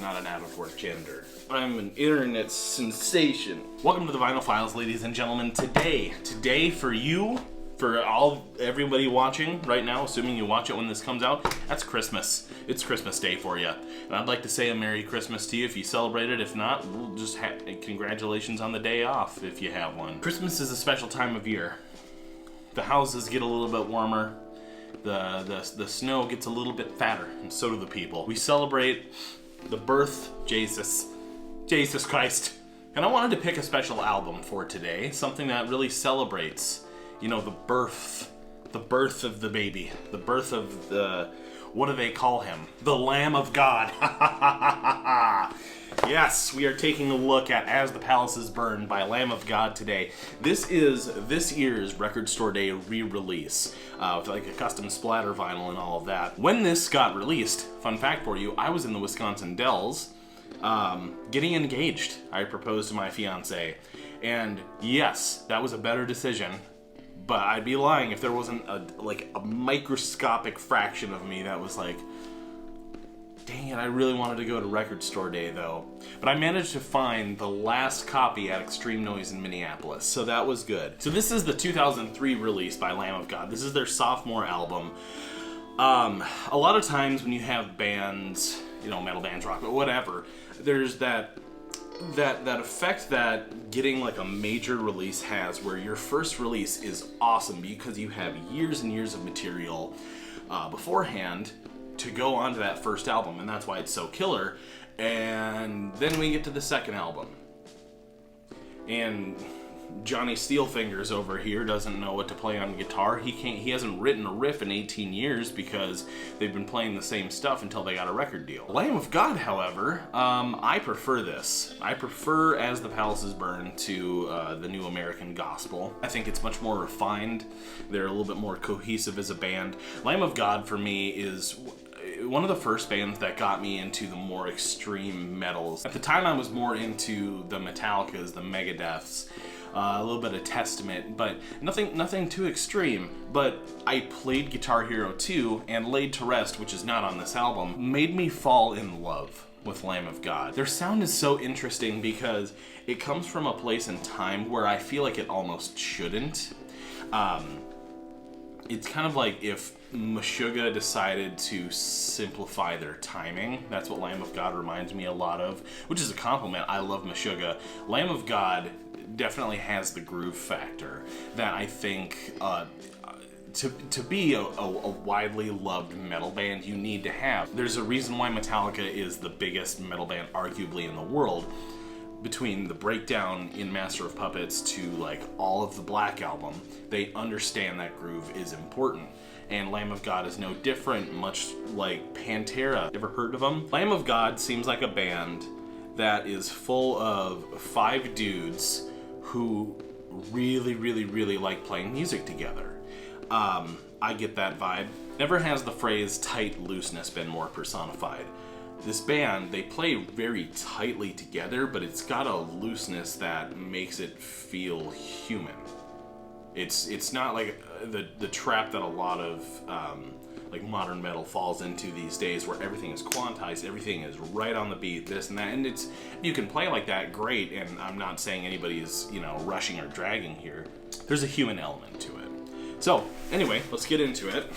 not an out-of-work janitor. I'm an internet sensation. Welcome to the Vinyl Files, ladies and gentlemen. Today for you, for everybody watching right now, assuming you watch it when this comes out, that's Christmas. It's Christmas Day for you. And I'd like to say a Merry Christmas to you if you celebrate it. If not, we'll just congratulations on the day off if you have one. Christmas is a special time of year. The houses get a little bit warmer. The snow gets a little bit fatter, and so do the people. We celebrate the birth of Jesus Christ. And I wanted to pick a special album for today, something that really celebrates, you know, the birth of the baby, the birth of the, what do they call him? The Lamb of God. Yes, we are taking a look at As the Palaces Burn by Lamb of God today. This is this year's Record Store Day re-release, with like a custom splatter vinyl and all of that. When this got released, fun fact for you, I was in the Wisconsin Dells, getting engaged. I proposed to my fiance, and yes, that was a better decision. But I'd be lying if there wasn't a microscopic fraction of me that was like, dang it, I really wanted to go to Record Store Day though. But I managed to find the last copy at Extreme Noise in Minneapolis, so that was good. So this is the 2003 release by Lamb of God. This is their sophomore album. A lot of times when you have bands, you know, metal bands, rock, but whatever, there's that effect that getting like a major release has, where your first release is awesome because you have years and years of material beforehand to go onto that first album, and that's why it's so killer. And then we get to the second album, and Johnny Steelfingers over here doesn't know what to play on guitar. He hasn't written a riff in 18 years because they've been playing the same stuff until they got a record deal. Lamb of God, however, I prefer this. I prefer As the Palaces Burn to the New American Gospel. I think it's much more refined. They're a little bit more cohesive as a band. Lamb of God for me is one of the first bands that got me into the more extreme metals. At the time I was more into the Metallicas, the Megadeths, a little bit of Testament, but nothing too extreme. But I played Guitar Hero 2 and Laid to Rest, which is not on this album, made me fall in love with Lamb of God. Their sound is so interesting because it comes from a place and time where I feel like it almost shouldn't. It's kind of like if Meshuggah decided to simplify their timing. That's what Lamb of God reminds me a lot of, which is a compliment. I love Meshuggah. Lamb of God definitely has the groove factor that I think to be a widely loved metal band you need to have. There's a reason why Metallica is the biggest metal band arguably in the world. Between the breakdown in Master of Puppets to like all of the Black Album, they understand that groove is important. And Lamb of God is no different, much like Pantera. Ever heard of them? Lamb of God seems like a band that is full of 5 dudes who really like playing music together. I get that vibe. Never has the phrase tight looseness been more personified. This band, they play very tightly together, but it's got a looseness that makes it feel human. It's not like the trap that a lot of like modern metal falls into these days, where everything is quantized, everything is right on the beat, this and that, and it's, you can play like that, great, and I'm not saying anybody is, you know, rushing or dragging here. There's a human element to it. So anyway, let's get into it.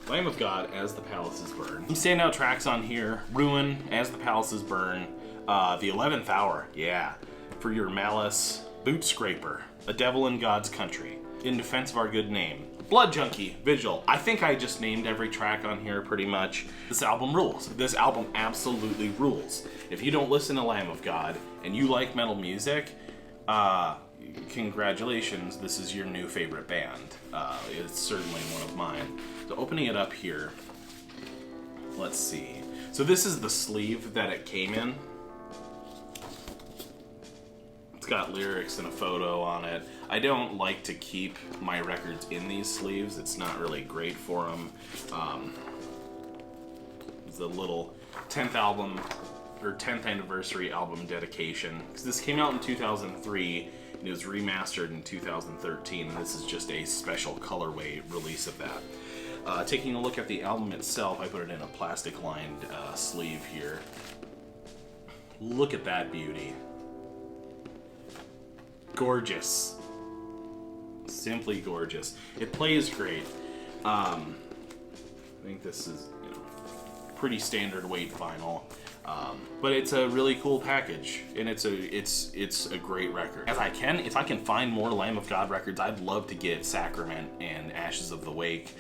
Lamb of God, As the Palaces Burn. Some standout tracks on here: Ruin, As the Palaces Burn, The 11th Hour, yeah, For Your Malice, Boot Scraper, A Devil in God's Country, In Defense of Our Good Name, Blood Junkie, Vigil. I think I just named every track on here pretty much. This album rules. This album absolutely rules. If you don't listen to Lamb of God and you like metal music, congratulations, this is your new favorite band. It's certainly one of mine. So opening it up here, let's see. So this is the sleeve that it came in. It's got lyrics and a photo on it. I don't like to keep my records in these sleeves. It's not really great for them. It's a little 10th album, or 10th anniversary album dedication. Because this came out in 2003, and it was remastered in 2013, and this is just a special colorway release of that. Taking a look at the album itself, I put it in a plastic-lined sleeve here. Look at that beauty. Gorgeous. Simply gorgeous. It plays great. I think this is, you know, pretty standard weight vinyl. But it's a really cool package, and it's a great record. If I can find more Lamb of God records, I'd love to get Sacrament and Ashes of the Wake,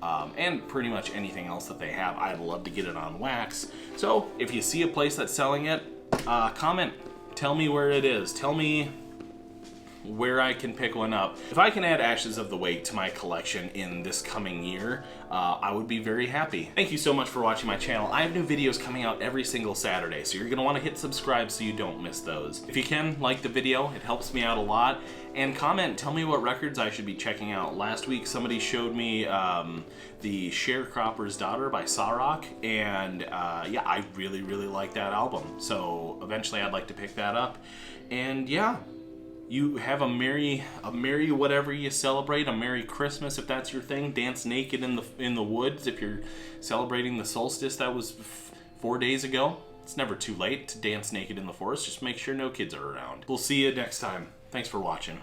and pretty much anything else that they have. I'd love to get it on wax. So if you see a place that's selling it, comment, tell me where it is, tell me where I can pick one up. If I can add Ashes of the Wake to my collection in this coming year, I would be very happy. Thank you so much for watching my channel. I have new videos coming out every single Saturday, so you're gonna wanna hit subscribe so you don't miss those. If you can, like the video, it helps me out a lot. And comment, tell me what records I should be checking out. Last week, somebody showed me the Sharecropper's Daughter by Sarok, and yeah, I really, really like that album. So eventually I'd like to pick that up. And yeah, you have a merry whatever you celebrate, a Merry Christmas if that's your thing. Dance naked in the woods if you're celebrating the solstice that was 4 days ago. It's never too late to dance naked in the forest. Just make sure no kids are around. We'll see you next time. Thanks for watching.